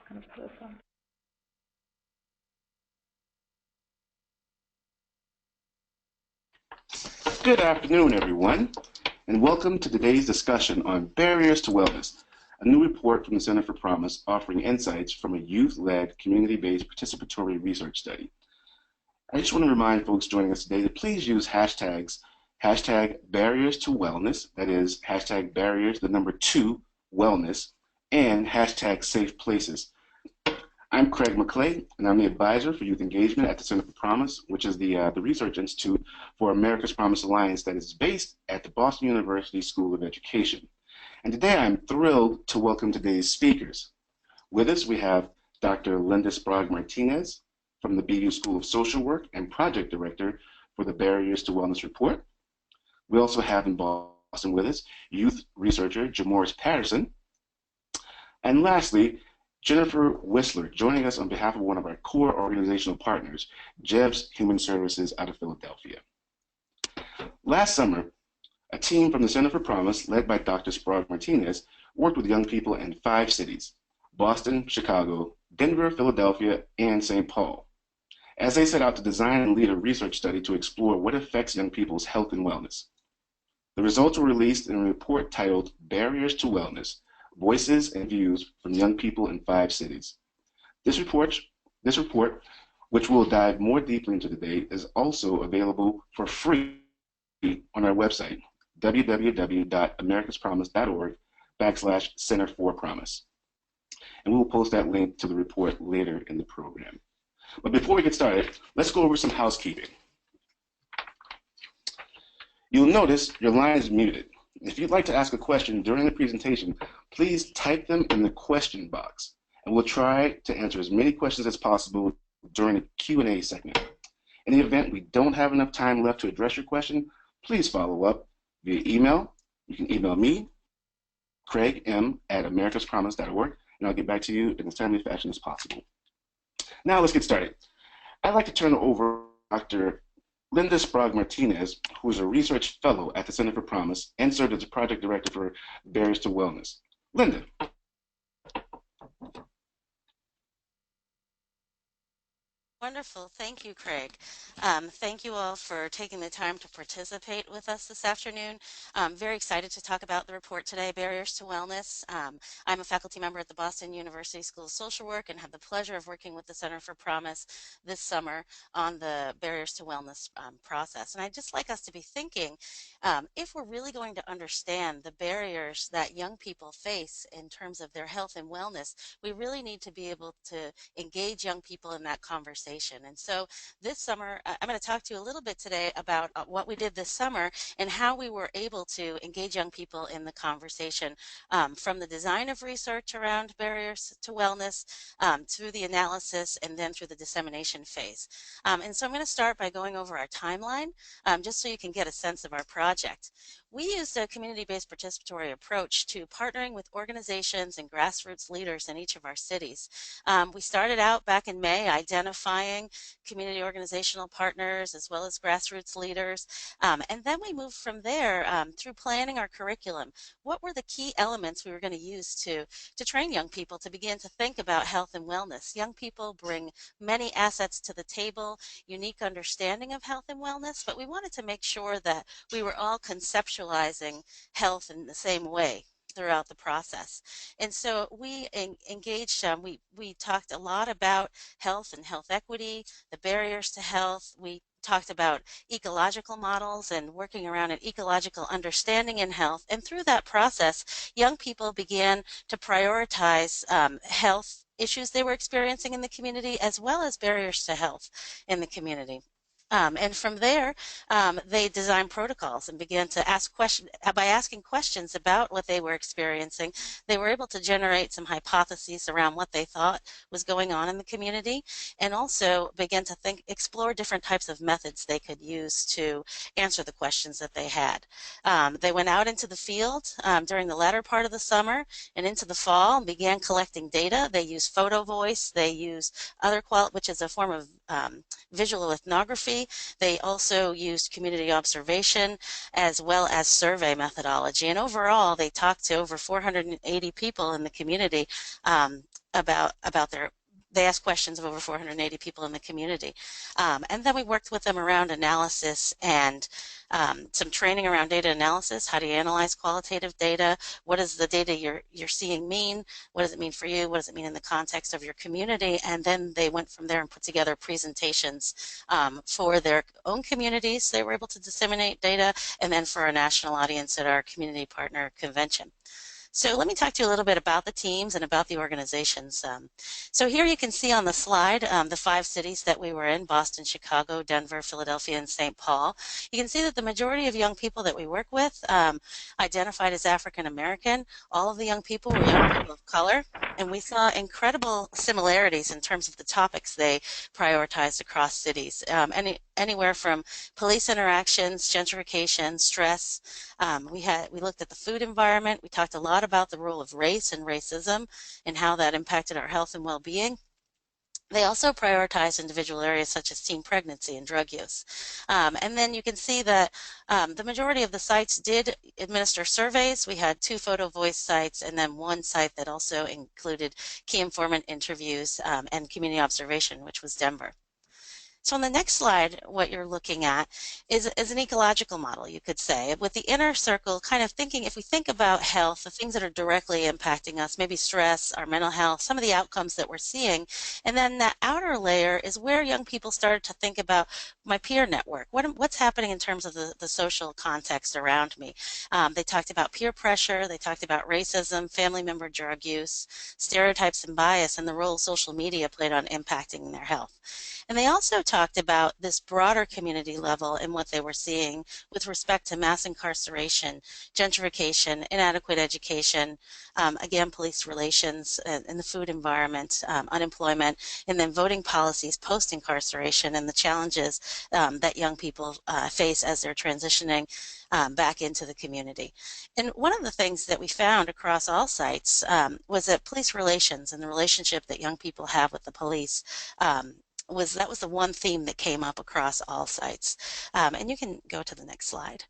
kind of put this on. Good afternoon, everyone, and welcome to today's discussion on barriers to wellness, a new report from the Center for Promise offering insights from a youth-led, community-based participatory research study. I just want to remind folks joining us today to please use hashtags, hashtag barriers to wellness, that is hashtag barriers, the number 2, wellness, and hashtag safe places. I'm Craig McClay, and I'm the advisor for youth engagement at the Center for Promise, which is the research institute for America's Promise Alliance that is based at the Boston University School of Education. And today I'm thrilled to welcome today's speakers. With us we have Dr. Linda Sprague Martinez from the BU School of Social Work and project director for the Barriers to Wellness report. We also have in Boston with us youth researcher Jamorris Patterson. And lastly, Jennifer Whistler, joining us on behalf of one of our core organizational partners, JEBS Human Services out of Philadelphia. Last summer, a team from the Center for Promise, led by Dr. Sprague Martinez, worked with young people in 5 cities, Boston, Chicago, Denver, Philadelphia, and St. Paul, as they set out to design and lead a research study to explore what affects young people's health and wellness. The results were released in a report titled Barriers to Wellness, Voices and Views from Young People in 5 Cities. This report, which we'll dive more deeply into today, is also available for free on our website, www.americaspromise.org/Center for Promise. And we will post that link to the report later in the program. But before we get started, let's go over some housekeeping. You'll notice your line is muted. If you'd like to ask a question during the presentation, please type them in the question box, and we'll try to answer as many questions as possible during the Q&A segment. In the event we don't have enough time left to address your question, please follow up via email. You can email me, Craig M. at americaspromise.org, and I'll get back to you in as timely fashion as possible. Now let's get started. I'd like to turn over Dr. Linda Sprague Martinez, who is a research fellow at the Center for Promise and served as a project director for Barriers to Wellness. Linda. Wonderful. Thank you, Craig. Thank you all for taking the time to participate with us this afternoon. I'm very excited to talk about the report today, Barriers to Wellness. I'm a faculty member at the Boston University School of Social Work and have the pleasure of working with the Center for Promise this summer on the Barriers to Wellness process. And I'd just like us to be thinking, if we're really going to understand the barriers that young people face in terms of their health and wellness, we really need to be able to engage young people in that conversation. And so this summer, I'm going to talk to you a little bit today about what we did this summer and how we were able to engage young people in the conversation from the design of research around barriers to wellness through the analysis and then through the dissemination phase. And so I'm going to start by going over our timeline just so you can get a sense of our project. We used a community-based participatory approach to partnering with organizations and grassroots leaders in each of our cities. We started out back in May identifying community organizational partners as well as grassroots leaders, and then we moved from there through planning our curriculum. What were the key elements we were going to use to train young people to begin to think about health and wellness? Young people bring many assets to the table, unique understanding of health and wellness, but we wanted to make sure that we were all conceptualizing health in the same way throughout the process. And so we engaged, we talked a lot about health and health equity, the barriers to health. We talked about ecological models and working around an ecological understanding in health. And through that process, young people began to prioritize health issues they were experiencing in the community as well as barriers to health in the community. And from there, they designed protocols and began to ask questions. By asking questions about what they were experiencing, they were able to generate some hypotheses around what they thought was going on in the community, and also began to explore different types of methods they could use to answer the questions that they had. They went out into the field during the latter part of the summer and into the fall and began collecting data. They used photo voice. They used which is a form of visual ethnography community. They also used community observation as well as survey methodology. And overall, they talked to over 480 people in the community about their they asked questions of over 480 people in the community. And then we worked with them around analysis and some training around data analysis. How do you analyze qualitative data? What does the data you're seeing mean? What does it mean for you? What does it mean in the context of your community? And then they went from there and put together presentations for their own communities. They were able to disseminate data, and then for our national audience at our community partner convention. So let me talk to you a little bit about the teams and about the organizations. So here you can see on the slide the 5 cities that we were in: Boston, Chicago, Denver, Philadelphia, and St. Paul. You can see that the majority of young people that we work with identified as African American. All of the young people were young people of color, and we saw incredible similarities in terms of the topics they prioritized across cities. Anywhere from police interactions, gentrification, stress. We looked at the food environment. We talked a lot about the role of race and racism and how that impacted our health and well-being. They also prioritized individual areas such as teen pregnancy and drug use. And then you can see that the majority of the sites did administer surveys. We had 2 photo voice sites and then 1 site that also included key informant interviews and community observation, which was Denver. So on the next slide, what you're looking at is an ecological model, you could say, with the inner circle kind of thinking, if we think about health, the things that are directly impacting us, maybe stress, our mental health, some of the outcomes that we're seeing, and then that outer layer is where young people started to think about my peer network. What's happening in terms of the social context around me? They talked about peer pressure, they talked about racism, family member drug use, stereotypes and bias, and the role social media played on impacting their health. And they also talked about this broader community level and what they were seeing with respect to mass incarceration, gentrification, inadequate education, again, police relations in the food environment, unemployment, and then voting policies post-incarceration and the challenges that young people face as they're transitioning back into the community. And one of the things that we found across all sites was that police relations and the relationship that young people have with the police that was the one theme that came up across all sites. And you can go to the next slide.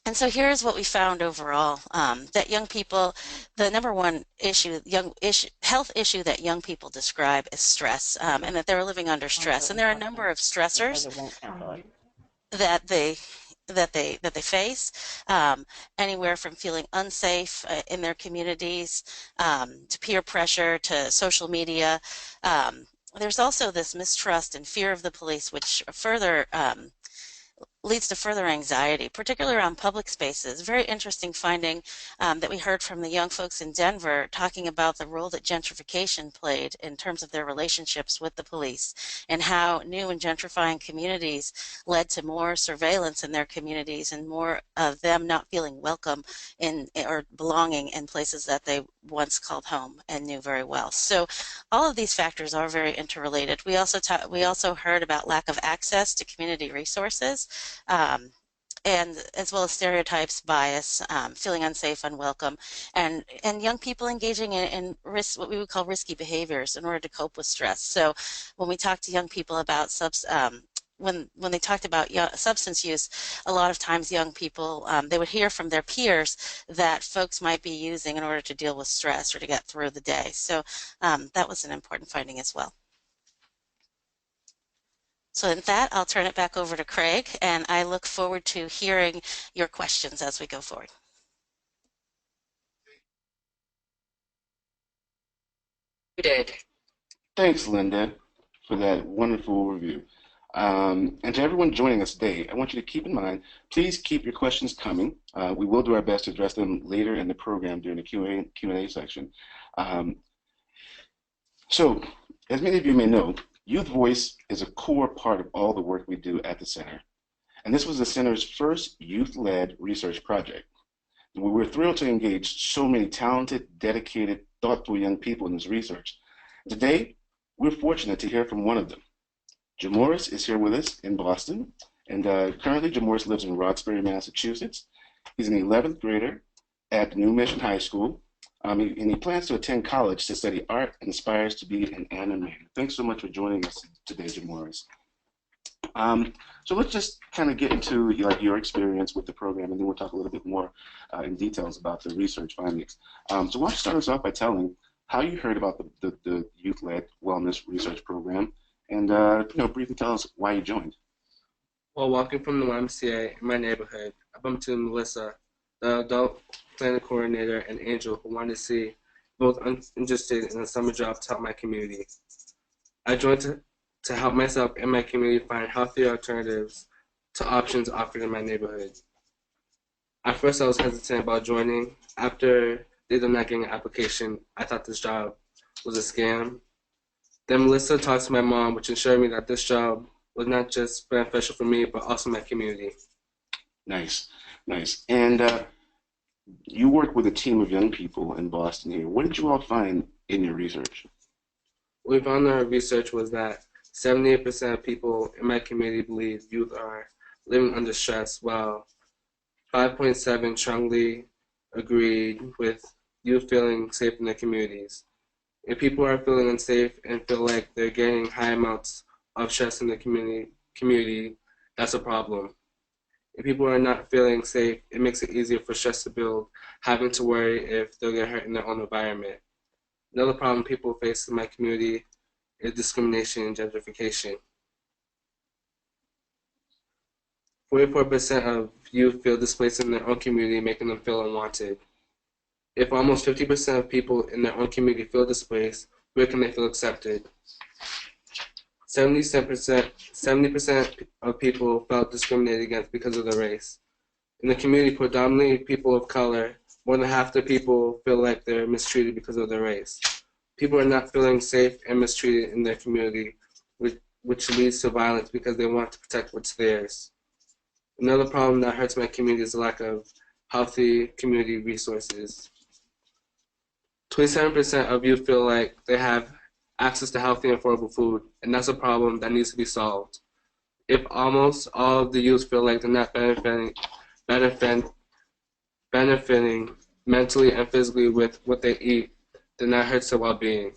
And so here's what we found overall, that young people, the number one health issue that young people describe is stress, and that they're living under stress. And there are a number of stressors that they face, anywhere from feeling unsafe in their communities to peer pressure to social media. There's also this mistrust and fear of the police, which further leads to further anxiety, particularly around public spaces. Very interesting finding that we heard from the young folks in Denver talking about the role that gentrification played in terms of their relationships with the police and how new and gentrifying communities led to more surveillance in their communities and more of them not feeling welcome in or belonging in places that they once called home and knew very well. So all of these factors are very interrelated. We also heard about lack of access to community resources, and as well as stereotypes, bias, feeling unsafe, unwelcome, and young people engaging in what we would call risky behaviors in order to cope with stress. So when we talk to young people about when they talked about substance use, a lot of times young people, they would hear from their peers that folks might be using in order to deal with stress or to get through the day. So that was an important finding as well. So in that, I'll turn it back over to Craig, and I look forward to hearing your questions as we go forward. Thanks, Linda, for that wonderful overview. And to everyone joining us today, I want you to keep in mind, please keep your questions coming. We will do our best to address them later in the program during the Q&A section. So, as many of you may know, Youth Voice is a core part of all the work we do at the Center. And this was the Center's first youth-led research project. And we were thrilled to engage so many talented, dedicated, thoughtful young people in this research. Today, we're fortunate to hear from one of them. Jamorris is here with us in Boston, and currently Jamorris lives in Roxbury, Massachusetts. He's an 11th grader at New Mission High School, and he plans to attend college to study art and aspires to be an animator. Thanks so much for joining us today, Jamorris. So let's just kind of get into like your experience with the program, and then we'll talk a little bit more in details about the research findings. So why don't you start us off by telling how you heard about the youth-led wellness research program, and briefly tell us why you joined. While walking from the YMCA in my neighborhood, I bumped into Melissa, the adult planning coordinator, and Angel, who wanted to see both interested in a summer job to help my community. I joined to help myself and my community find healthier alternatives to options offered in my neighborhood. At first, I was hesitant about joining. After they did not getting an application, I thought this job was a scam. Then Melissa talked to my mom, which assured me that this job was not just beneficial for me, but also my community. Nice, nice. And you work with a team of young people in Boston here. What did you all find in your research? What we found in our research was that 78% of people in my community believe youth are living under stress, while 5.7 strongly agreed with youth feeling safe in their communities. If people are feeling unsafe and feel like they're getting high amounts of stress in the community, that's a problem. If people are not feeling safe, it makes it easier for stress to build, having to worry if they'll get hurt in their own environment. Another problem people face in my community is discrimination and gentrification. 44% of youth feel displaced in their own community, making them feel unwanted. If almost 50% of people in their own community feel displaced, where can they feel accepted? 70% of people felt discriminated against because of their race. In the community, predominantly people of color, more than half the people feel like they're mistreated because of their race. People are not feeling safe and mistreated in their community, which leads to violence because they want to protect what's theirs. Another problem that hurts my community is the lack of healthy community resources. 27% of youth feel like they have access to healthy and affordable food, and that's a problem that needs to be solved. If almost all of the youth feel like they're not benefiting mentally and physically with what they eat, then that hurts their well-being.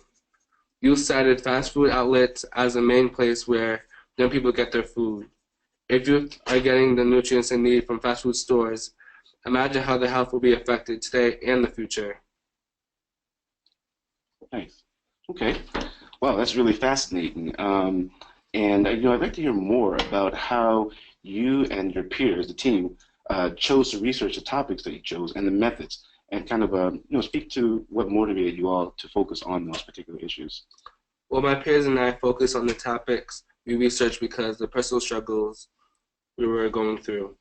Youth cited fast food outlets as the main place where young people get their food. If youth are getting the nutrients they need from fast food stores, imagine how their health will be affected today and the future. Nice. Okay. Wow, that's really fascinating. And I'd like to hear more about how you and your peers, the team, chose to research the topics that you chose and the methods, and kind of speak to what motivated you all to focus on those particular issues. Well, my peers and I focused on the topics we researched because the personal struggles we were going through.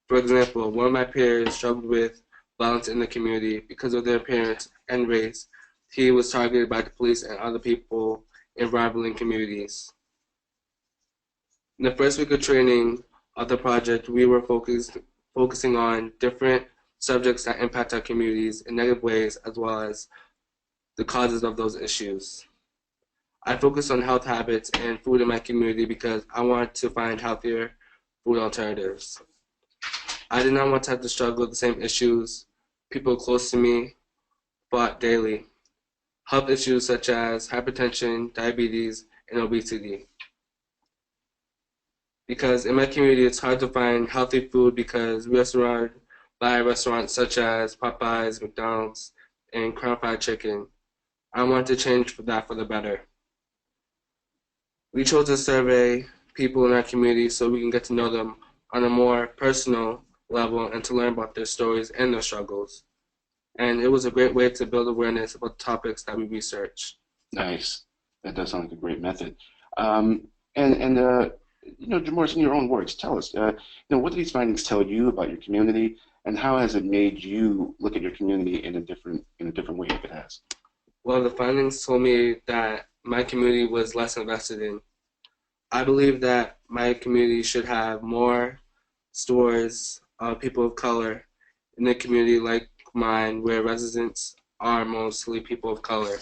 For example, one of my peers struggled with violence in the community because of their appearance and race. He was targeted by the police and other people in rivaling communities. In the first week of training of the project, we were focusing on different subjects that impact our communities in negative ways, as well as the causes of those issues. I focused on health habits and food in my community because I wanted to find healthier food alternatives. I did not want to have to struggle with the same issues people close to me fought daily. Health issues such as hypertension, diabetes, and obesity. Because in my community, it's hard to find healthy food because we are surrounded by restaurants such as Popeyes, McDonald's, and Crown Fried Chicken. I want to change that for the better. We chose to survey people in our community so we can get to know them on a more personal level and to learn about their stories and their struggles. And it was a great way to build awareness about the topics that we research. Nice. That does sound like a great method. Jamorris, in your own words, tell us, what do these findings tell you about your community, and how has it made you look at your community in a different way if it has? Well, the findings told me that my community was less invested in. I believe that my community should have more stores of people of color in the community like mine, where residents are mostly people of color.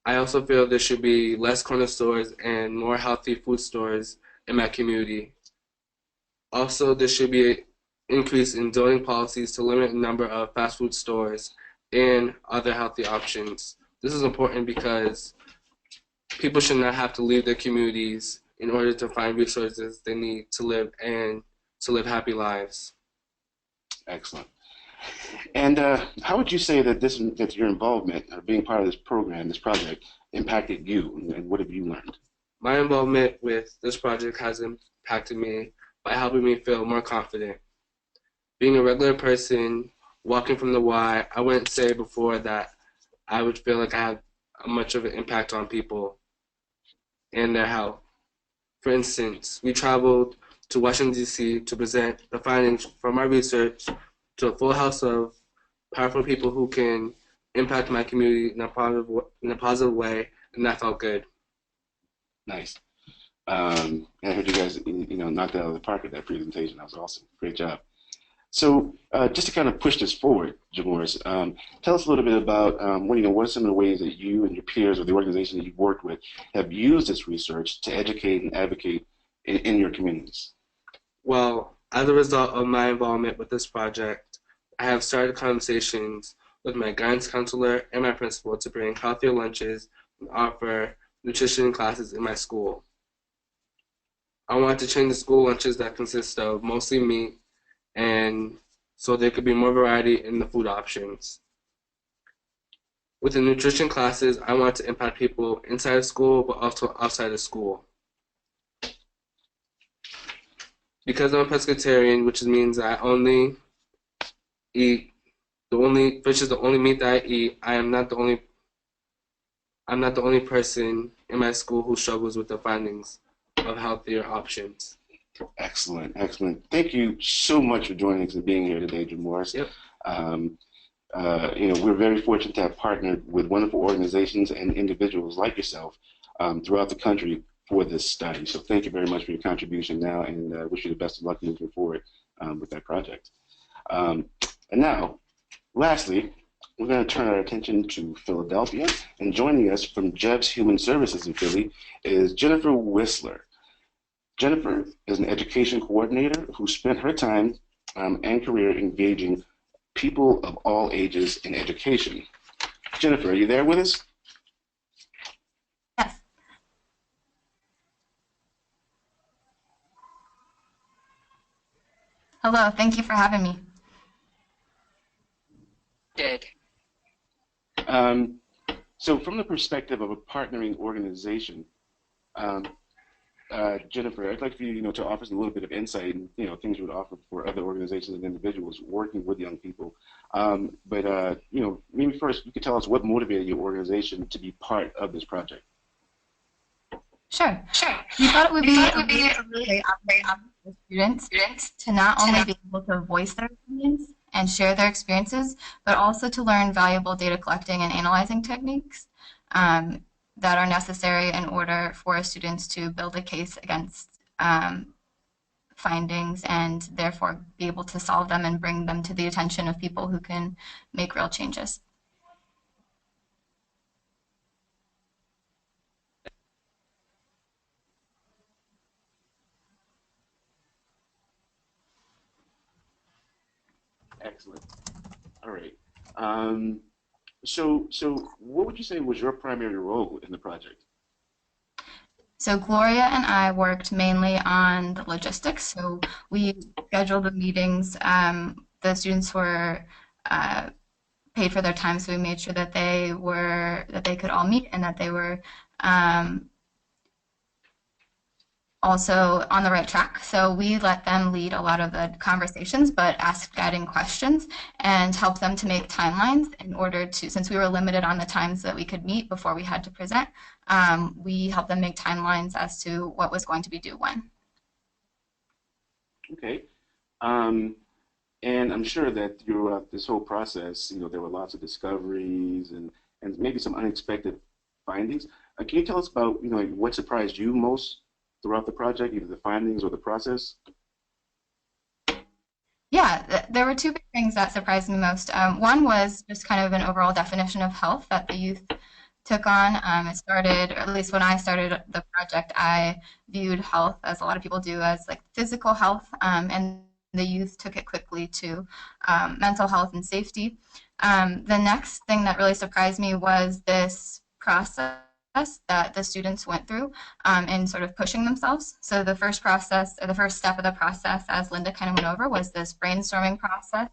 I also feel there should be less corner stores and more healthy food stores in my community. Also, there should be an increase in zoning policies to limit the number of fast food stores and other healthy options. This is important because people should not have to leave their communities in order to find resources they need to live and to live happy lives. Excellent. And how would you say that that your involvement or being part of this program, this project, impacted you, and what have you learned? My involvement with this project has impacted me by helping me feel more confident. Being a regular person, walking from the Y, I wouldn't say before that I would feel like I have much of an impact on people and their health. For instance, we traveled to Washington, D.C. to present the findings from our research to a full house of powerful people who can impact my community in a positive way, and that felt good. Nice. I heard you guys, knocked it out of the park with that presentation. That was awesome. Great job. So just to kind of push this forward, Jamorris, tell us a little bit about what are some of the ways that you and your peers or the organization that you've worked with have used this research to educate and advocate in your communities? Well, as a result of my involvement with this project, I have started conversations with my guidance counselor and my principal to bring healthier lunches and offer nutrition classes in my school. I want to change the school lunches that consist of mostly meat, and so there could be more variety in the food options. With the nutrition classes, I want to impact people inside of school, but also outside of school. Because I'm a pescatarian, which means I only eat fish is the only meat that I eat. I'm not the only person in my school who struggles with the findings of healthier options. Excellent, excellent. Thank you so much for joining us and being here today, Jamorris. Yep. We're very fortunate to have partnered with wonderful organizations and individuals like yourself throughout the country for this study. So thank you very much for your contribution now, and wish you the best of luck moving forward with that project. And now, lastly, we're going to turn our attention to Philadelphia, and joining us from Jeff's Human Services in Philly is Jennifer Whistler. Jennifer is an education coordinator who spent her time and career engaging people of all ages in education. Jennifer, are you there with us? Yes. Hello, thank you for having me. Did. So from the perspective of a partnering organization, Jennifer, I'd like for you, to offer us a little bit of insight and, things you would offer for other organizations and individuals working with young people. Maybe first you could tell us what motivated your organization to be part of this project. Sure. We thought it would be a really great opportunity for students to not only be able to voice their opinions and share their experiences, but also to learn valuable data collecting and analyzing techniques that are necessary in order for students to build a case against findings and therefore be able to solve them and bring them to the attention of people who can make real changes. Excellent. All right. So what would you say was your primary role in the project? So Gloria and I worked mainly on the logistics. So we scheduled the meetings. The students were paid for their time, so we made sure that they could all meet and that they were also on the right track. So we let them lead a lot of the conversations, but asked guiding questions and helped them to make timelines in order to, since we were limited on the times that we could meet before we had to present, we helped them make timelines as to what was going to be due when. Okay. And I'm sure that throughout this whole process, there were lots of discoveries and maybe some unexpected findings. Can you tell us about, what surprised you most throughout the project, either the findings or the process? Yeah, there were two big things that surprised me most. One was just kind of an overall definition of health that the youth took on. It started, or at least when I started the project, I viewed health, as a lot of people do, as like physical health, and the youth took it quickly to mental health and safety. The next thing that really surprised me was this process that the students went through in sort of pushing themselves. So the first process, or the first step of the process, as Linda kind of went over, was this brainstorming process.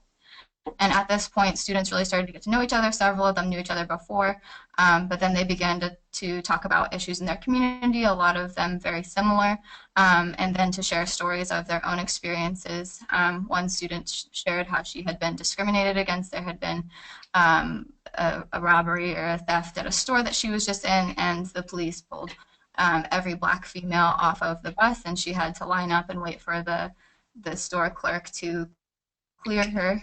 And at this point, students really started to get to know each other. Several of them knew each other before, but then they began to talk about issues in their community, a lot of them very similar, and then to share stories of their own experiences. One student shared how she had been discriminated against. There had been a robbery or a theft at a store that she was just in, and the police pulled every black female off of the bus, and she had to line up and wait for the store clerk to clear her.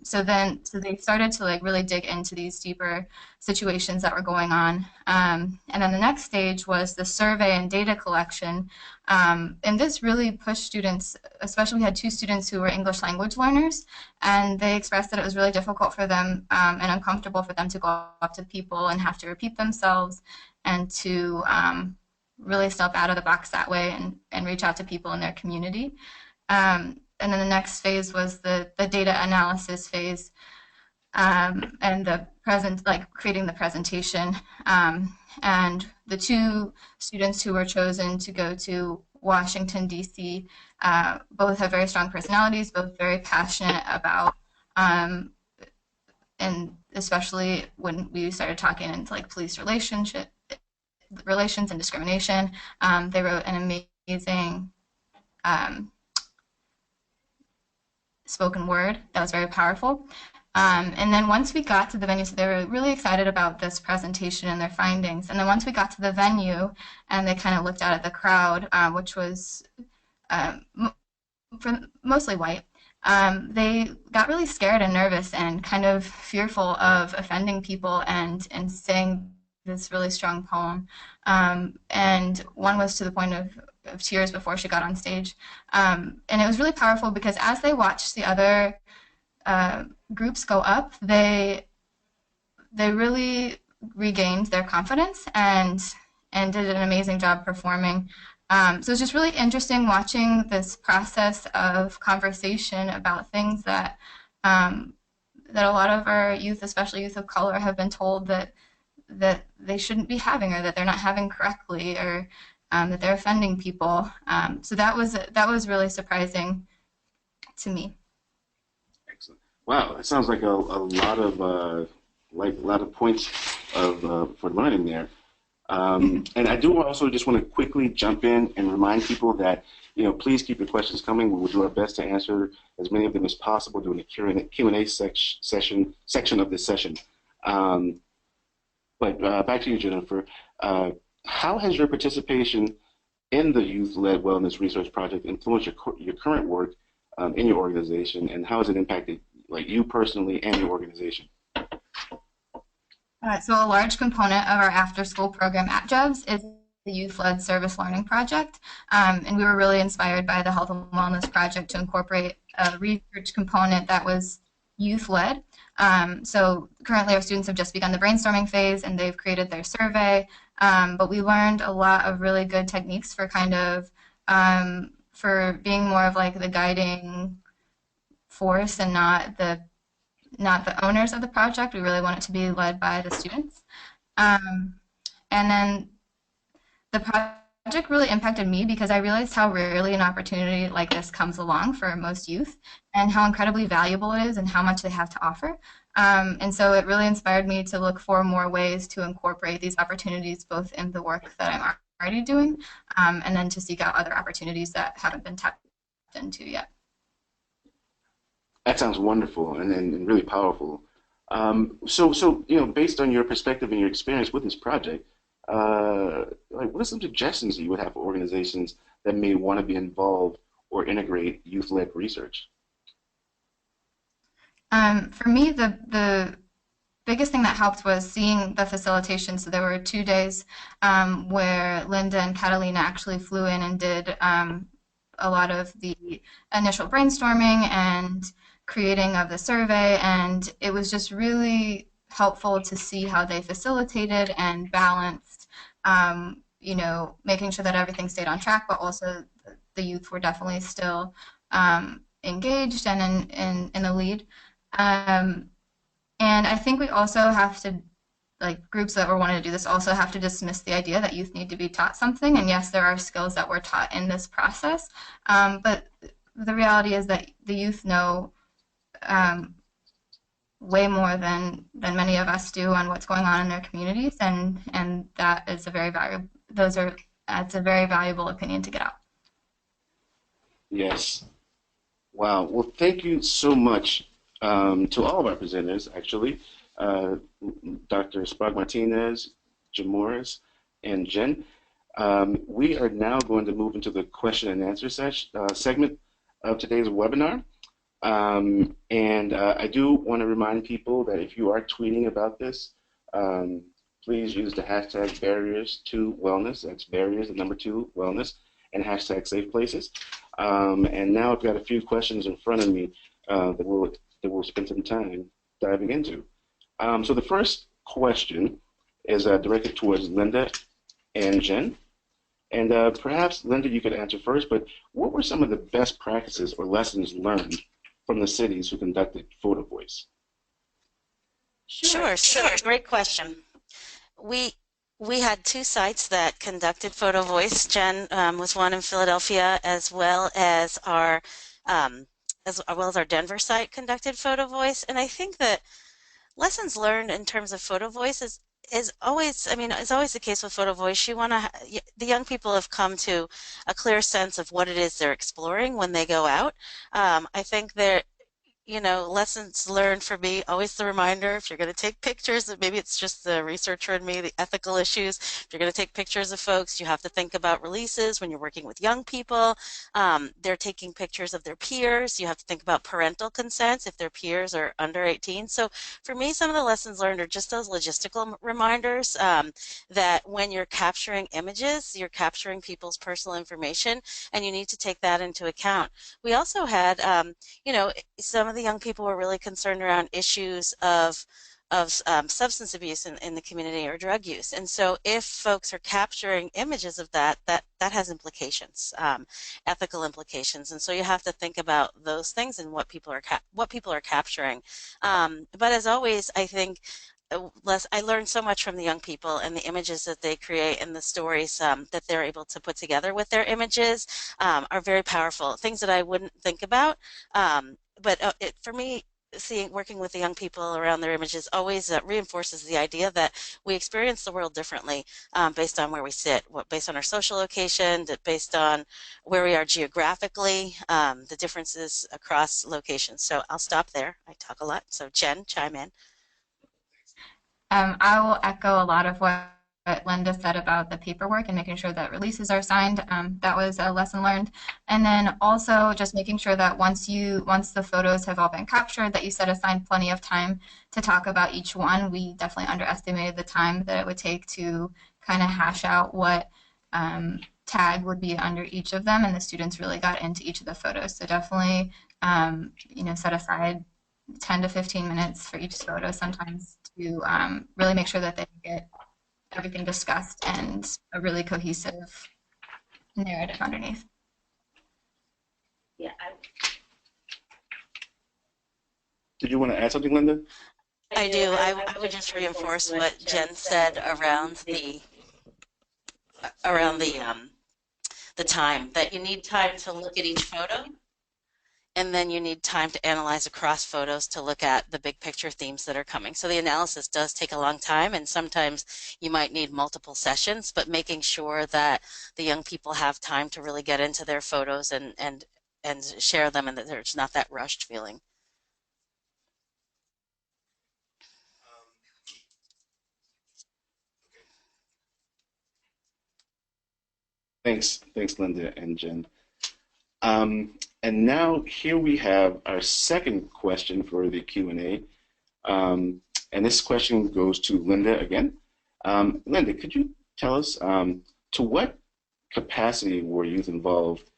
So they started to like really dig into these deeper situations that were going on. And then the next stage was the survey and data collection. And this really pushed students, especially we had two students who were English language learners, and they expressed that it was really difficult for them and uncomfortable for them to go up to people and have to repeat themselves and to really step out of the box that way and reach out to people in their community. And then the next phase was the data analysis phase, and creating the presentation. And the two students who were chosen to go to Washington, D.C., both have very strong personalities, both very passionate about, and especially when we started talking into like police relations and discrimination, they wrote an amazing spoken word that was very powerful. And then once we got to the venue, so they were really excited about this presentation and their findings. And then once we got to the venue and they kind of looked out at the crowd, which was mostly white, they got really scared and nervous and kind of fearful of offending people and saying this really strong poem. And one was to the point of tears before she got on stage. And it was really powerful because as they watched the other groups go up, they really regained their confidence and did an amazing job performing. So it's just really interesting watching this process of conversation about things that that a lot of our youth, especially youth of color, have been told that they shouldn't be having, or that they're not having correctly, or that they're offending people. So that was really surprising to me. Excellent. Wow, that sounds like a lot of points for learning there. And I do also just want to quickly jump in and remind people that, please keep your questions coming. We will do our best to answer as many of them as possible during the Q&A section of this session. But back to you, Jennifer. How has your participation in the Youth-Led Wellness Research Project influenced your current work in your organization, and how has it impacted you personally and your organization? So a large component of our after-school program at JEVS is the Youth-Led Service Learning Project, and we were really inspired by the Health and Wellness Project to incorporate a research component that was youth-led. So currently our students have just begun the brainstorming phase and they've created their survey, but we learned a lot of really good techniques for for being more of like the guiding force and not the owners of the project. We really want it to be led by the students. And then the project really impacted me because I realized how rarely an opportunity like this comes along for most youth, and how incredibly valuable it is and how much they have to offer. And so it really inspired me to look for more ways to incorporate these opportunities both in the work that I'm already doing, and then to seek out other opportunities that haven't been tapped into yet. That sounds wonderful and really powerful. So based on your perspective and your experience with this project, what are some suggestions that you would have for organizations that may want to be involved or integrate youth-led research? For me, the biggest thing that helped was seeing the facilitation. So there were 2 days where Linda and Catalina actually flew in and did a lot of the initial brainstorming and creating of the survey, and it was just really helpful to see how they facilitated and balanced, making sure that everything stayed on track, but also the youth were definitely still engaged and in the lead. And I think we also have to like groups that were wanting to do this also have to dismiss the idea that youth need to be taught something. And yes, there are skills that were taught in this process, but the reality is that the youth know way more than many of us do on what's going on in their communities, and that is a very valuable. That's a very valuable opinion to get out. Yes. Wow. Well, thank you so much to all of our presenters, actually, Dr. Sprague Martinez, Jamorris, and Jen. We are now going to move into the question and answer segment of today's webinar. I do want to remind people that if you are tweeting about this, please use the hashtag barriers2wellness. That's barriers, the number 2, wellness, and hashtag safe places. And now I've got a few questions in front of me that we'll spend some time diving into. So the first question is directed towards Linda and Jen. And perhaps, Linda, you could answer first, but what were some of the best practices or lessons learned from the cities who conducted Photo Voice? Sure. Great question. We had 2 sites that conducted Photo Voice. Jen was one in Philadelphia, as well as our Denver site conducted Photo Voice. And I think that lessons learned in terms of Photo Voice is always, it's always the case with Photo Voice. The young people have come to a clear sense of what it is they're exploring when they go out. I think that, lessons learned for me, always the reminder, if you're going to take pictures, maybe it's just the researcher in me, the ethical issues. If you're going to take pictures of folks, you have to think about releases when you're working with young people. They're taking pictures of their peers. You have to think about parental consents if their peers are under 18. So for me, some of the lessons learned are just those logistical reminders that when you're capturing images, you're capturing people's personal information, and you need to take that into account. We also had, some of the young people were really concerned around issues of substance abuse in the community or drug use. And so if folks are capturing images of that has implications, ethical implications. And so you have to think about those things and what people are capturing. But as always, I think I learned so much from the young people and the images that they create and the stories that they're able to put together with their images are very powerful. Things that I wouldn't think about. But for me, working with the young people around their images always reinforces the idea that we experience the world differently based on where we sit, based on our social location, based on where we are geographically, the differences across locations. So I'll stop there. I talk a lot. So Jen, chime in. I will echo a lot of what Linda said about the paperwork and making sure that releases are signed. That was a lesson learned. And then also just making sure that once the photos have all been captured, that you set aside plenty of time to talk about each one. We definitely underestimated the time that it would take to kind of hash out what tag would be under each of them, and the students really got into each of the photos. So definitely, set aside 10 to 15 minutes for each photo sometimes to really make sure that they get everything discussed and a really cohesive narrative underneath. Yeah. Did you want to add something, Linda? I do. I would just reinforce what Jen said around the time, that you need time to look at each photo, and then you need time to analyze across photos to look at the big picture themes that are coming. So the analysis does take a long time, and sometimes you might need multiple sessions, but making sure that the young people have time to really get into their photos and share them, and that there's not that rushed feeling. Thanks, Linda and Jen. And now here we have our second question for the Q&A. And this question goes to Linda again. Linda, could you tell us to what capacity were youth involved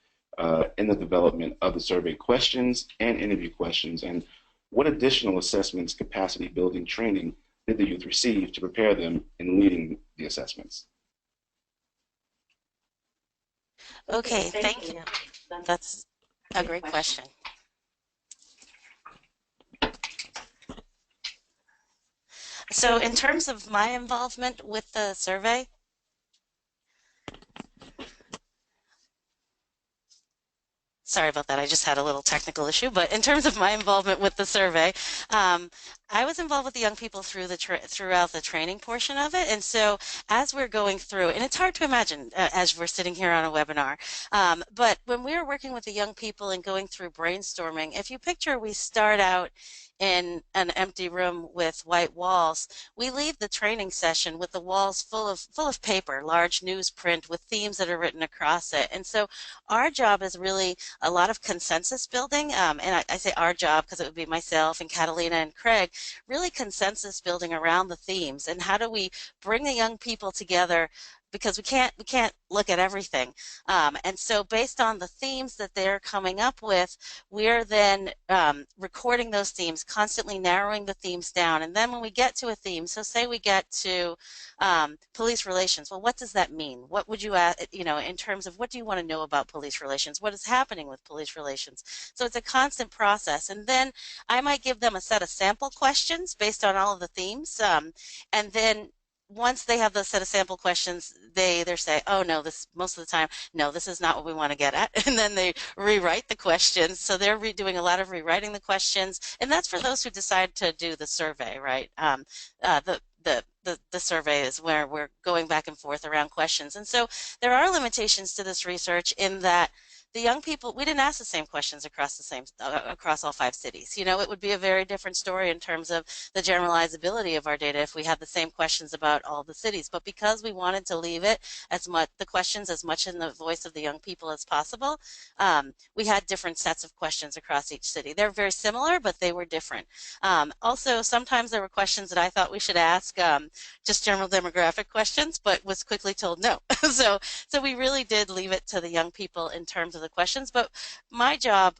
in the development of the survey questions and interview questions, and what additional assessments, capacity building training did the youth receive to prepare them in leading the assessments? Okay, thank you. That's a great question. So in terms of my involvement with the survey, sorry about that. I just had a little technical issue. But in terms of my involvement with the survey, um, I was involved with the young people throughout the training portion of it. And so as we're going through, and it's hard to imagine as we're sitting here on a webinar, but when we were working with the young people and going through brainstorming, if you picture we start out in an empty room with white walls, we leave the training session with the walls full of paper, large newsprint with themes that are written across it. And so our job is really a lot of consensus building, and I say our job because it would be myself and Catalina and Craig, really consensus building around the themes and how do we bring the young people together because we can't look at everything. And so based on the themes that they're coming up with, we're then recording those themes, constantly narrowing the themes down. And then when we get to a theme, so say we get to police relations, well, what does that mean? What would you add, in terms of what do you want to know about police relations? What is happening with police relations? So it's a constant process. And then I might give them a set of sample questions based on all of the themes. And then once they have the set of sample questions, they either say, oh no, this most of the time, no, this is not what we want to get at. And then they rewrite the questions. So they're doing a lot of rewriting the questions. And that's for those who decide to do the survey, right? The survey is where we're going back and forth around questions. And so there are limitations to this research in that the young people, we didn't ask the same questions across all 5 cities. It would be a very different story in terms of the generalizability of our data if we had the same questions about all the cities. But because we wanted to leave it the questions as much in the voice of the young people as possible, we had different sets of questions across each city. They're very similar, but they were different. Also, sometimes there were questions that I thought we should ask, just general demographic questions, but was quickly told no. So we really did leave it to the young people in terms of the questions. But my job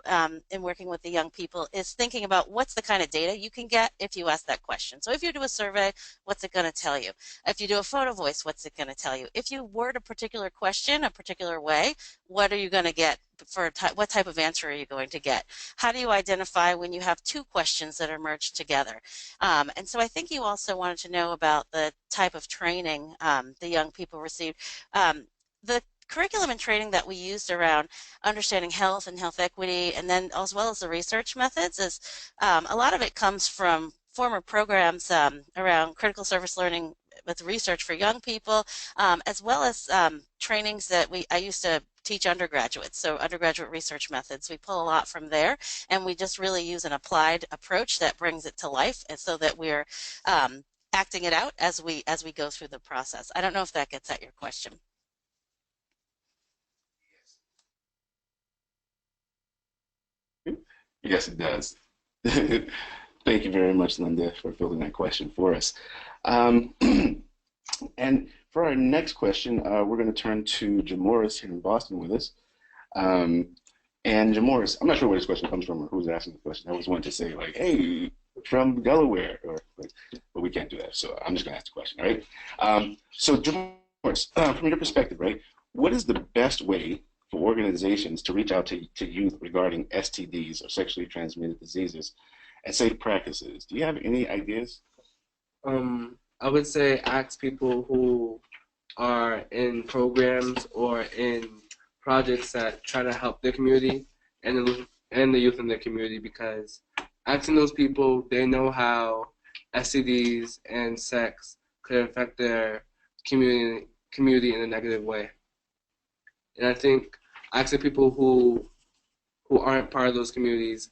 in working with the young people is thinking about what's the kind of data you can get if you ask that question. So if you do a survey, what's it going to tell you? If you do a photo voice, what's it going to tell you? If you word a particular question a particular way, what are you going to get? What type of answer are you going to get? How do you identify when you have 2 questions that are merged together? And so I think you also wanted to know about the type of training the young people received. The curriculum and training that we used around understanding health and health equity, and then as well as the research methods, is a lot of it comes from former programs around critical service learning with research for young people, as well as trainings that I used to teach undergraduates, so undergraduate research methods. We pull a lot from there, and we just really use an applied approach that brings it to life, and so that we're acting it out as we go through the process. I don't know if that gets at your question. Yes, it does. Thank you very much, Linda, for filling that question for us. And for our next question, we're going to turn to Jamorris here in Boston with us. And Jamorris, I'm not sure where this question comes from or who's asking the question. I always wanted to say, like, hey, from Delaware, but we can't do that. So I'm just going to ask the question, all right? So Jamorris, from your perspective, right, what is the best way for organizations to reach out to youth regarding STDs or sexually transmitted diseases and safe practices? Do you have any ideas? I would say ask people who are in programs or in projects that try to help their community and the youth in their community, because asking those people, they know how STDs and sex could affect their community in a negative way. And I think asking people who aren't part of those communities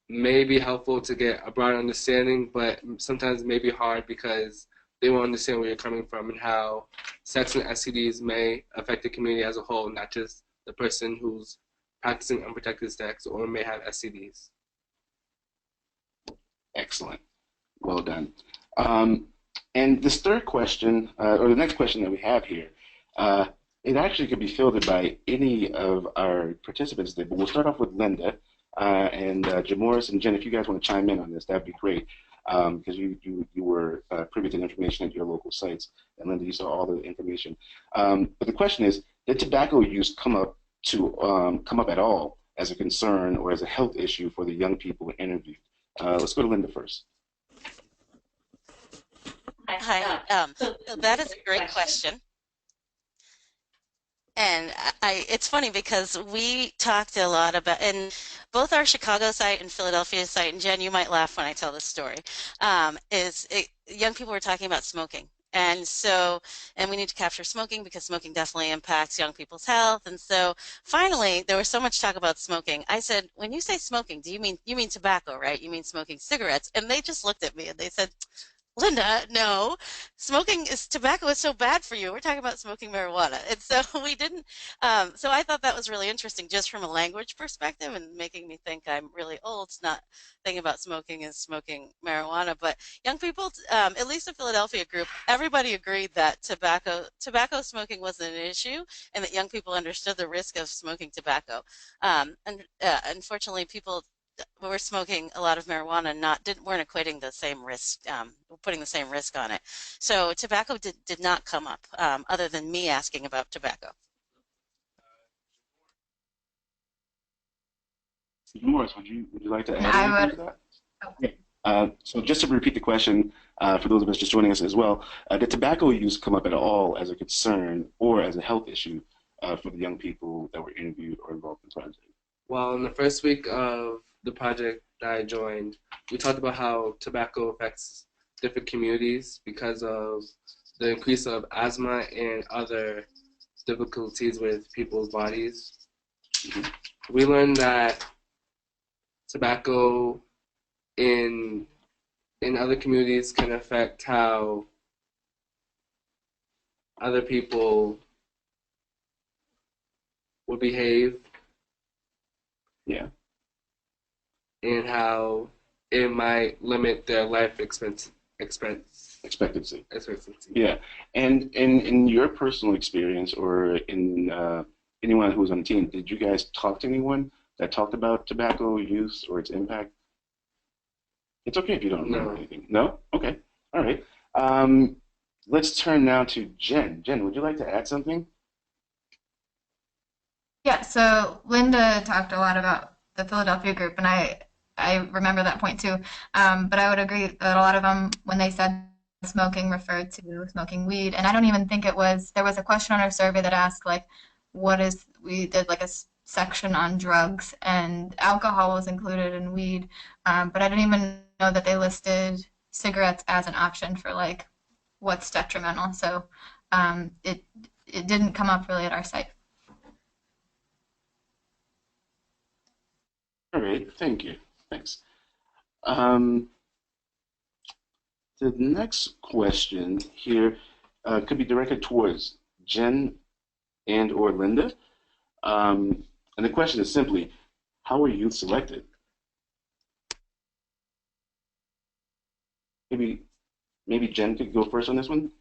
may be helpful to get a broad understanding, but sometimes it may be hard because they won't understand where you're coming from and how sex and STDs may affect the community as a whole, not just the person who's practicing unprotected sex or may have STDs. Excellent. Well done. And this third question, or the next question that we have here, it actually could be fielded by any of our participants today, but we'll start off with Linda and Jamorris and Jen. If you guys want to chime in on this, that'd be great, because you were privy to the information at your local sites, and Linda, you saw all the information. But the question is, did tobacco use come up at all as a concern or as a health issue for the young people interviewed? Let's go to Linda first. Hi. So that is a great question. And it's funny because we talked a lot about, and both our Chicago site and Philadelphia site, and Jen, you might laugh when I tell this story, young people were talking about smoking. And so, and we need to capture smoking because smoking definitely impacts young people's health. And so finally, there was so much talk about smoking. I said, when you say smoking, you mean tobacco, right? You mean smoking cigarettes? And they just looked at me and they said, Linda, no, tobacco is so bad for you. We're talking about smoking marijuana. And so we didn't, so I thought that was really interesting just from a language perspective and making me think I'm really old, not thinking about smoking as smoking marijuana. But young people, at least the Philadelphia group, everybody agreed that tobacco smoking wasn't an issue and that young people understood the risk of smoking tobacco. And unfortunately, people were smoking a lot of marijuana weren't equating the same risk, putting the same risk on it. So tobacco did not come up, other than me asking about tobacco. Jamorris, would you like to add I anything would. to that? Yeah. So just to repeat the question, for those of us just joining us as well, did tobacco use come up at all as a concern or as a health issue for the young people that were interviewed or involved in the project? Well, in the first week of the project that I joined, we talked about how tobacco affects different communities because of the increase of asthma and other difficulties with people's bodies. We learned that tobacco in other communities can affect how other people will behave Yeah, and how it might limit their life expectancy. expectancy. Yeah, and in your personal experience or in anyone who was on the team, did you guys talk to anyone that talked about tobacco use or its impact? It's okay if you don't remember No. anything. No? Okay. All right. Um, let's turn now to Jen. Jen, would you like to add something? Yeah, so Linda talked a lot about the Philadelphia group, and I remember that point too. But I would agree that a lot of them, when they said smoking, referred to smoking weed, and I don't even think it was. There was a question on our survey that asked like, what is? We did like a section on drugs, and alcohol was included in weed, but I didn't even know that they listed cigarettes as an option for like what's detrimental. So it didn't come up really at our site. All right. Thank you. Thanks. Um, the next question here could be directed towards Jen and or Linda. And the question is simply, how are youth selected? Maybe maybe Jen could go first on this one.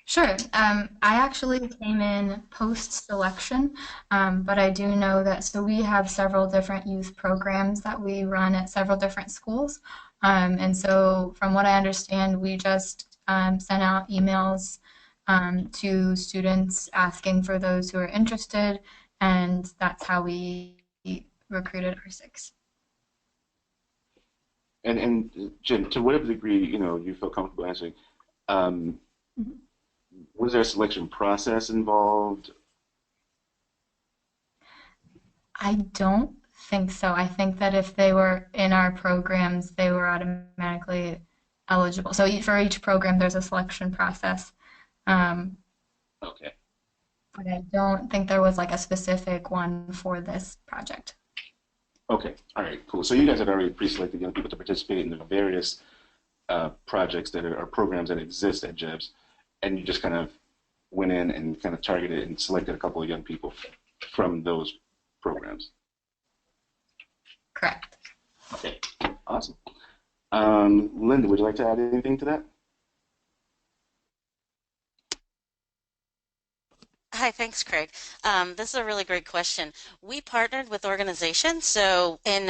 Sure. I actually came in post-selection, but I do know that so we have several different youth programs that we run at several different schools. And so from what I understand, we just sent out emails to students asking for those who are interested, and that's how we recruited our six. And Jen, to whatever degree you feel comfortable answering, um, Mhm. was there a selection process involved? I don't think so. I think that if they were in our programs, they were automatically eligible. So for each program, there's a selection process. Um, Okay. but I don't think there was like a specific one for this project. Okay. All right. Cool. So you guys had already pre-selected young people to participate in the various projects that are programs that exist at JEBS, and you just kind of went in and kind of targeted and selected a couple of young people from those programs. Correct. Okay. Awesome. Linda, would you like to add anything to that? Hi, thanks, Craig. This is a really great question. We partnered with organizations. So in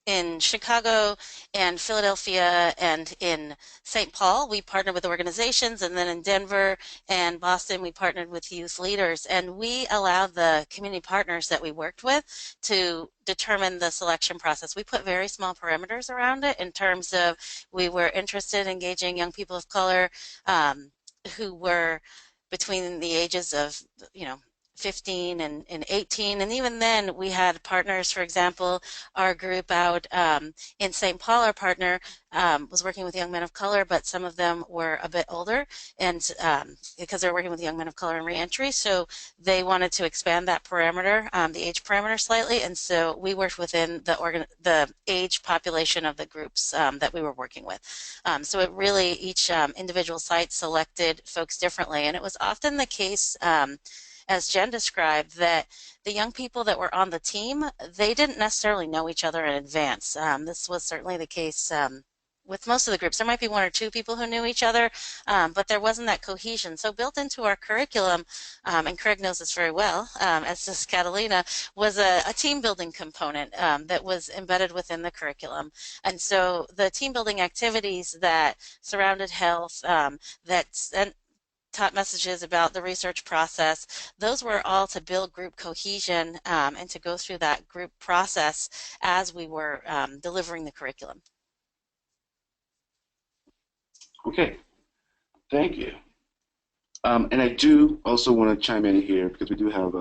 in Chicago and Philadelphia and in St. Paul, we partnered with organizations, and then in Denver and Boston, we partnered with youth leaders, and we allowed the community partners that we worked with to determine the selection process. We put very small parameters around it in terms of we were interested in engaging young people of color who were between the ages of, 15 and 18. And even then, we had partners, for example, our group out in St. Paul, our partner was working with young men of color, but some of them were a bit older, and because they're working with young men of color in reentry, so they wanted to expand that parameter, the age parameter slightly, and so we worked within the age population of the groups that we were working with. So it really, each individual site selected folks differently, and it was often the case, as Jen described, that the young people that were on the team, they didn't necessarily know each other in advance. This was certainly the case with most of the groups. There might be one or two people who knew each other, but there wasn't that cohesion. So built into our curriculum, and Craig knows this very well, as does Catalina, was a team building component that was embedded within the curriculum. And so the team building activities that surrounded health, that taught messages about the research process, those were all to build group cohesion and to go through that group process as we were delivering the curriculum. Okay, thank you. And I do also want to chime in here because we do have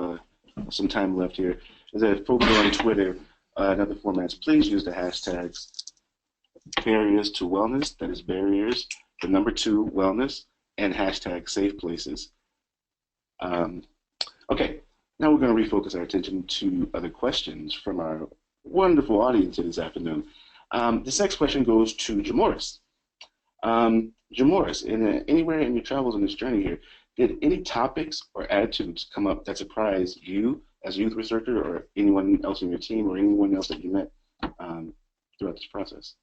some time left here. Is that folks on Twitter and other formats, please use the hashtags barriers to wellness, that is barriers, the number 2 wellness, and hashtag safe places. Okay, now we're going to refocus our attention to other questions from our wonderful audience here this afternoon. This next question goes to Jamorris. Jamorris, anywhere in your travels on this journey here, did any topics or attitudes come up that surprised you as a youth researcher or anyone else in your team or anyone else that you met throughout this process?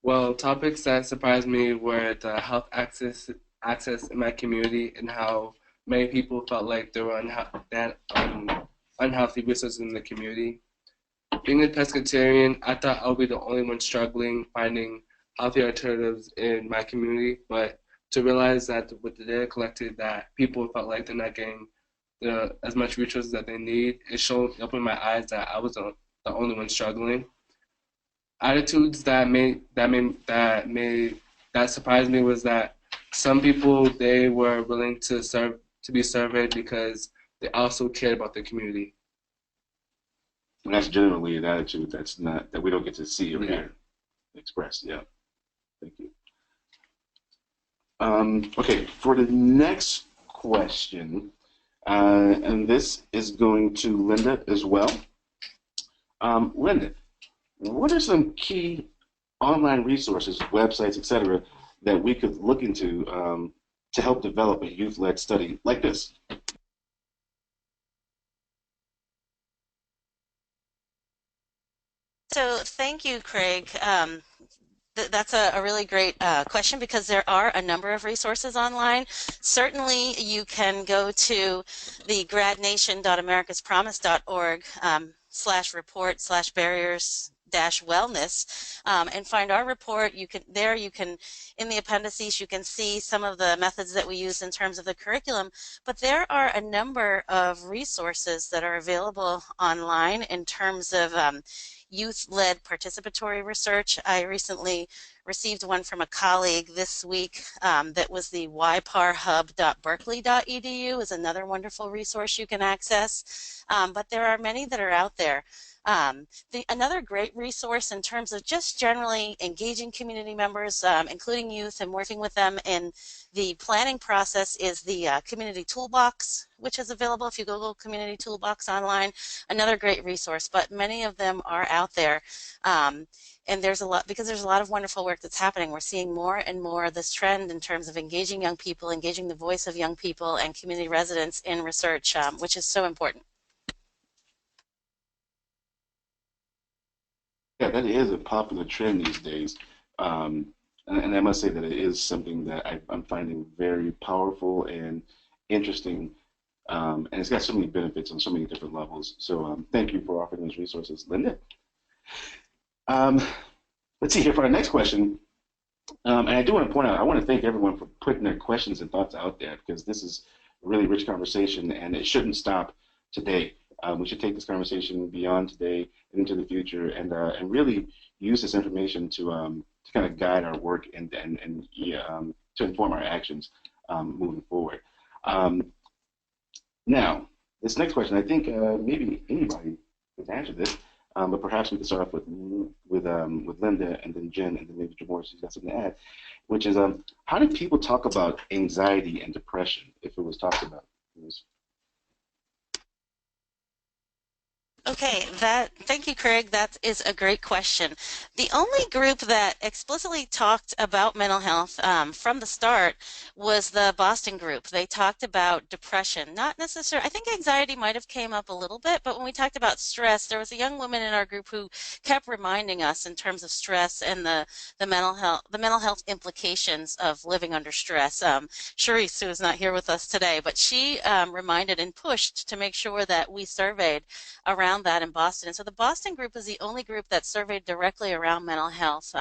Well, topics that surprised me were the health access in my community and how many people felt like there were unhealthy resources in the community. Being a pescatarian, I thought I would be the only one struggling finding healthy alternatives in my community, but to realize that with the data collected that people felt like they're not getting as much resources that they need, it opened my eyes that I was the only one struggling. Attitudes that surprised me was that some people, they were willing to be surveyed because they also cared about the community. And that's generally an attitude that we don't get to see or hear expressed. Yeah, thank you. Okay, for the next question, and this is going to Linda as well. Linda, what are some key online resources, websites, etc., that we could look into to help develop a youth-led study like this? So thank you, Craig. That's a really great question because there are a number of resources online. Certainly, you can go to the gradnation.americaspromise.org /report/barriers-wellness and find our report. You can in the appendices, you can see some of the methods that we use in terms of the curriculum, but there are a number of resources that are available online in terms of youth-led participatory research. I recently received one from a colleague this week that was the yparhub.berkeley.edu is another wonderful resource you can access, but there are many that are out there. Another great resource in terms of just generally engaging community members, including youth, and working with them in the planning process is the Community Toolbox, which is available if you Google Community Toolbox online. Another great resource, but many of them are out there. And there's a lot, because there's a lot of wonderful work that's happening. We're seeing more and more of this trend in terms of engaging young people, engaging the voice of young people and community residents in research, which is so important. Yeah, that is a popular trend these days. And I must say that it is something that I'm finding very powerful and interesting. And it's got so many benefits on so many different levels. So thank you for offering those resources. Linda? Um, let's see here for our next question. And I do want to point out, I want to thank everyone for putting their questions and thoughts out there, because this is a really rich conversation and it shouldn't stop today. We should take this conversation beyond today and into the future, and really use this information to kind of guide our work and to inform our actions moving forward. Now, this next question, I think maybe anybody can answer this, but perhaps we can start off with Linda, and then Jen, and then maybe Jamorris, who's got something to add, which is how do people talk about anxiety and depression if it was talked about? Okay, thank you, Craig. That is a great question. The only group that explicitly talked about mental health from the start was the Boston group. They talked about depression, not necessarily, I think anxiety might have came up a little bit, but when we talked about stress, there was a young woman in our group who kept reminding us in terms of stress and the mental health implications of living under stress. Charisse, who is not here with us today, but she reminded and pushed to make sure that we surveyed around that in Boston. And so the Boston group is the only group that surveyed directly around mental health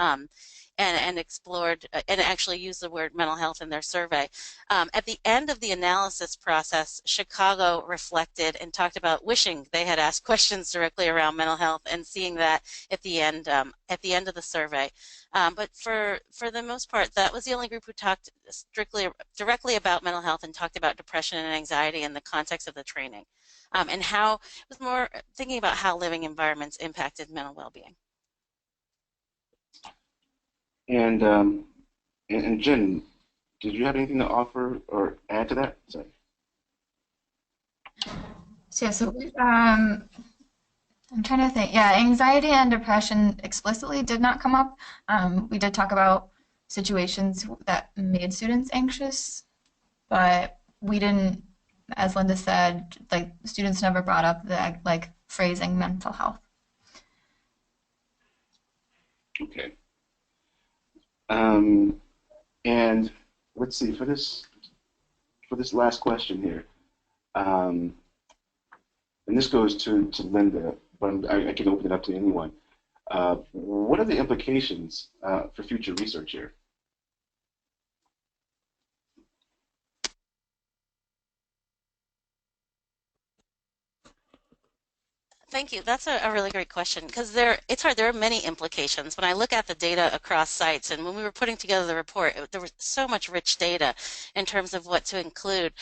and explored and actually used the word mental health in their survey. At the end of the analysis process, Chicago reflected and talked about wishing they had asked questions directly around mental health and seeing that at the end of the survey. But for the most part, that was the only group who talked directly about mental health and talked about depression and anxiety in the context of the training. And how it was more thinking about how living environments impacted mental well-being. And Jen, did you have anything to offer or add to that? Sorry. So I'm trying to think. Yeah, anxiety and depression explicitly did not come up. We did talk about situations that made students anxious, but we didn't, as Linda said, like students never brought up the like phrasing mental health. Okay. And let's see, for this last question here, and this goes to Linda, but I can open it up to anyone. What are the implications for future research here? Thank you. That's a really great question because it's hard. There are many implications. When I look at the data across sites, and when we were putting together the report, there was so much rich data in terms of what to include.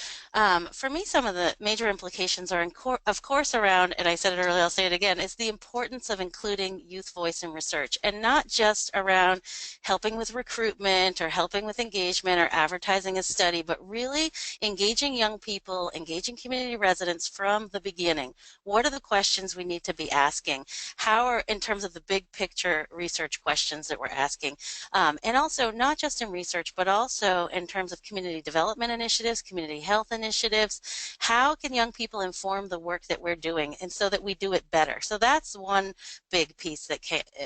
For me, some of the major implications are, of course, around, and I said it earlier, I'll say it again, is the importance of including youth voice in research, and not just around helping with recruitment or helping with engagement or advertising a study, but really engaging young people, engaging community residents from the beginning. What are the questions we need to be asking? How are, in terms of the big picture research questions that we're asking? And also not just in research, but also in terms of community development initiatives, community health initiatives. How can young people inform the work that we're doing and so that we do it better? So that's one big piece that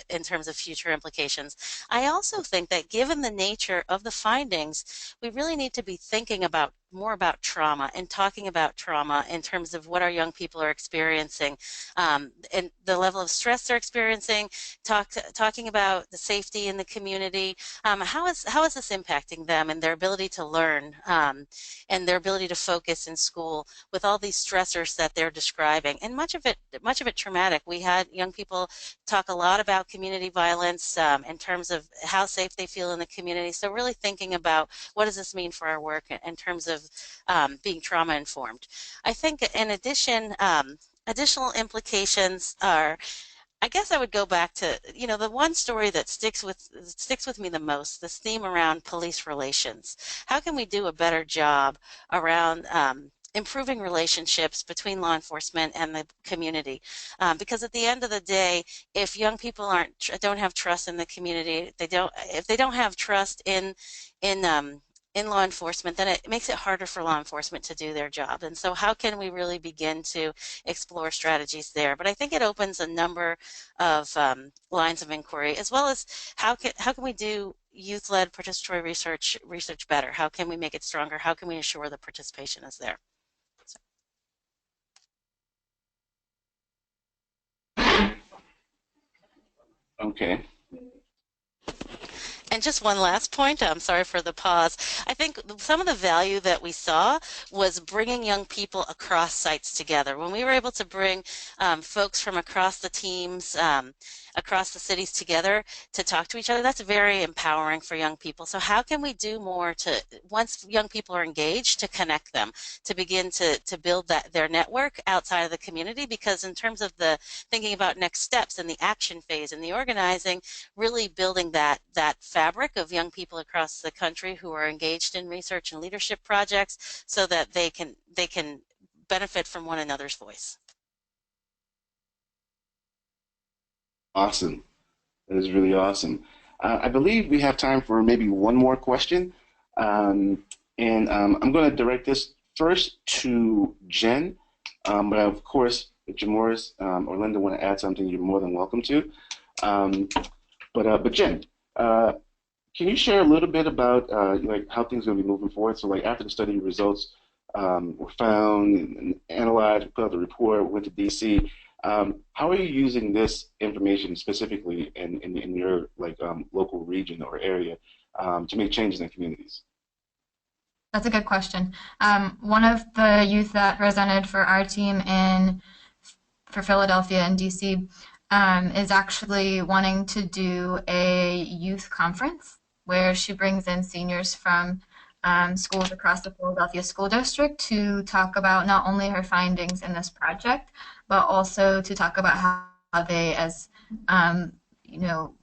in terms of future implications. I also think that given the nature of the findings, we really need to be thinking about more about trauma and talking about trauma in terms of what our young people are experiencing and the level of stress they're experiencing, talking about the safety in the community. How is this impacting them and their ability to learn and their ability to focus in school with all these stressors that they're describing, and much of it traumatic. We had young people talk a lot about community violence in terms of how safe they feel in the community. So really thinking about what does this mean for our work in terms of being trauma informed. I think in addition, additional implications are, I guess I would go back to, the one story that sticks with me the most, this theme around police relations. How can we do a better job around improving relationships between law enforcement and the community? Because at the end of the day, if young people don't have trust in the community, if they don't have trust in law enforcement, then it makes it harder for law enforcement to do their job. And so how can we really begin to explore strategies there? But I think it opens a number of lines of inquiry, as well as how can we do youth-led participatory research better? How can we make it stronger? How can we ensure the participation is there? Okay. And just one last point, I'm sorry for the pause. I think some of the value that we saw was bringing young people across sites together. When we were able to bring folks from across the teams, across the cities together to talk to each other, that's very empowering for young people. So how can we do more to, once young people are engaged, to connect them, to begin to build their network outside of the community? Because in terms of the thinking about next steps and the action phase and the organizing, really building that fabric of young people across the country who are engaged in research and leadership projects so that they can benefit from one another's voice. Awesome. That is really awesome. I believe we have time for maybe one more question. I'm going to direct this first to Jen, but of course, if Jamorris or Linda want to add something, you're more than welcome to. But Jen, can you share a little bit about like how things are going to be moving forward? So like after the study results were found and analyzed, we put out the report, we went to DC. How are you using this information specifically in your like local region or area to make changes in communities? That's a good question. One of the youth that presented for our team for Philadelphia and DC is actually wanting to do a youth conference where she brings in seniors from schools across the Philadelphia School District to talk about not only her findings in this project, but also to talk about how they, as you know,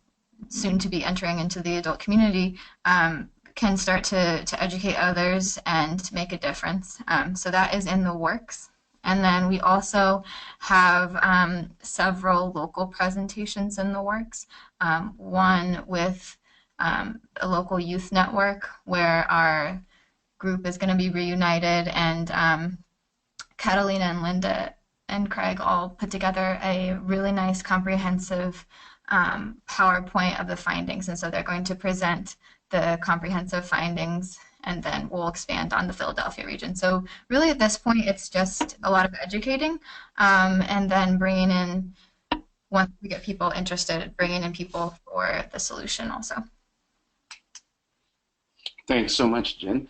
soon to be entering into the adult community, can start to educate others and to make a difference. So that is in the works. And then we also have several local presentations in the works. One with a local youth network where our group is going to be reunited, and Catalina and Linda and Craig all put together a really nice comprehensive PowerPoint of the findings. And so they're going to present the comprehensive findings, and then we'll expand on the Philadelphia region. So really at this point, it's just a lot of educating and then bringing in, once we get people interested, bringing in people for the solution also. Thanks so much, Jen.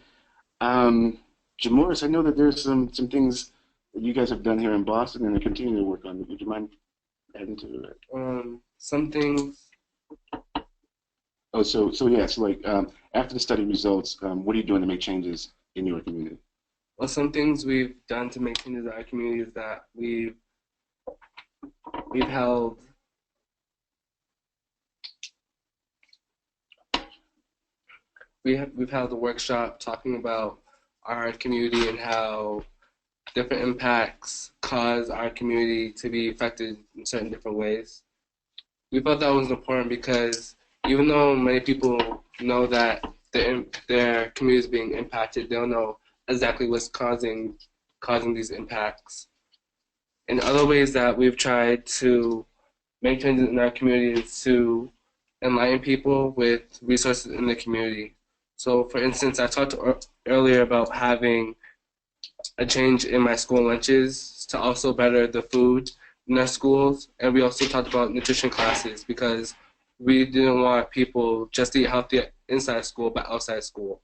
Jamorris, I know that there's some things that you guys have done here in Boston and are continuing to work on. Would you mind adding to that? Some things. Oh, so yeah, so like after the study results, what are you doing to make changes in your community? Well, some things we've done to make changes in our community is that we've held we've held a workshop talking about our community and how different impacts cause our community to be affected in certain different ways. We thought that was important because even though many people know that their community is being impacted, they don't know exactly what's causing these impacts. And other ways that we've tried to make changes in our community is to enlighten people with resources in the community. So, for instance, I talked earlier about having a change in my school lunches to also better the food in our schools, and we also talked about nutrition classes because we didn't want people just to eat healthy inside school, but outside school.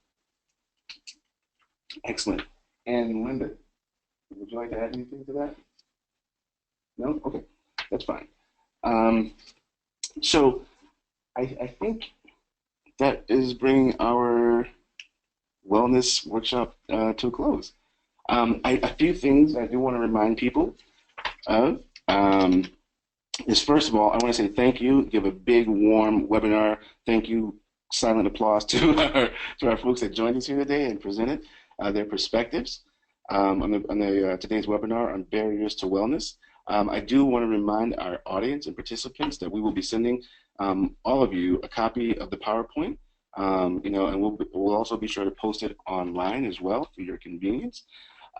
Excellent. And Linda, would you like to add anything to that? No? Okay, that's fine. So I think that is bringing our wellness workshop to a close. A few things I do want to remind people of is, first of all, I want to say thank you, give a big, warm webinar thank you, silent applause to our folks that joined us here today and presented their perspectives on today's webinar on barriers to wellness. I do want to remind our audience and participants that we will be sending all of you a copy of the PowerPoint, and we'll also be sure to post it online as well for your convenience.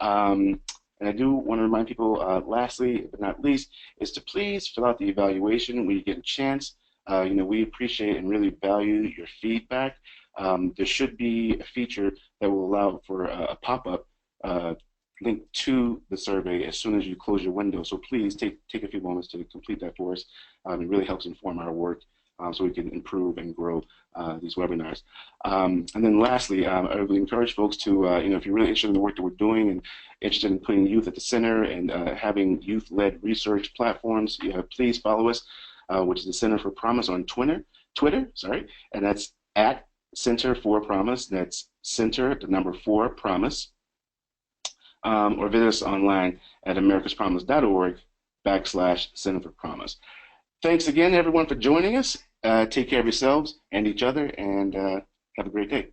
And I do want to remind people, lastly but not least, is to please fill out the evaluation when you get a chance. We appreciate and really value your feedback. There should be a feature that will allow for a pop-up link to the survey as soon as you close your window. So please take a few moments to complete that for us. It really helps inform our work so we can improve and grow these webinars. And then lastly, I would encourage folks to, if you're really interested in the work that we're doing and interested in putting youth at the center and having youth-led research platforms, please follow us, which is the Center for Promise on Twitter, and that's at Center for Promise. That's Center, the number 4, Promise. Or visit us online at americaspromise.org/Center for Promise. Thanks again, everyone, for joining us. Take care of yourselves and each other, and have a great day.